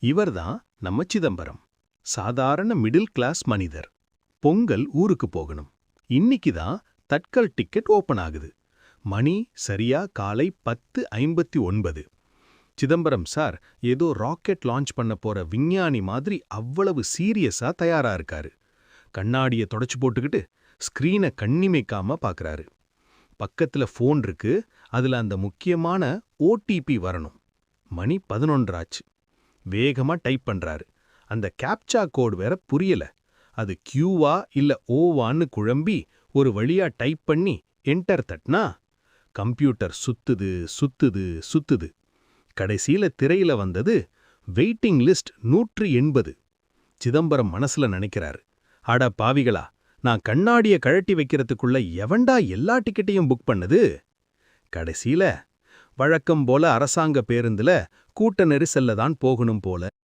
இவர்தான் நம்ம சிதம்பரம். சாதாரண மிடில் கிளாஸ் மனிதர். பொங்கல் ஊருக்கு போகணும். இன்னிக்கு தான் தட்கல் டிக்கெட் ஓபன் ஆகுது. மணி சரியா காலை 10:59. சிதம்பரம் சார் ஏதோ ராக்கெட் லான்ச் பண்ண போற விஞ்ஞானி மாதிரி அவ்வளவு சீரியஸா தயாரா இருக்காரு. கண்ணாடிய தொடச்சு போட்டுக்கிட்டு ஸ்கிரீனை கண்ணிமைக்காம பார்க்கறாரு. பக்கத்துல ஃபோன் இருக்கு. அதுல அந்த முக்கியமான ஓடிபி வரணும். மணி 11 ஆச்சு. வேகமா டைப் பண்றாரு. அந்த கேப்சா கோட் வேற புரியல. அது கியூவா இல்ல ஓவான்னு குழம்பி ஒரு வழியா டைப் பண்ணி என்டர் தட்டினா கம்ப்யூட்டர் சுத்துது சுத்துது சுத்துது. கடைசியில திரையில வந்தது வெயிட்டிங் லிஸ்ட் 180. சிதம்பரம் மனசுல நினைக்கிறாரு, அட பாவிகளா, நான் கண்ணாடிய கழட்டி வைக்கிறதுக்குள்ள எவன்டா எல்லா டிக்கெட்டையும் புக் பண்ணது? கடைசியில வழக்கம் போல அரசாங்க பேருந்துல கூட்ட நெரிசல்ல தான் போகணும் போல.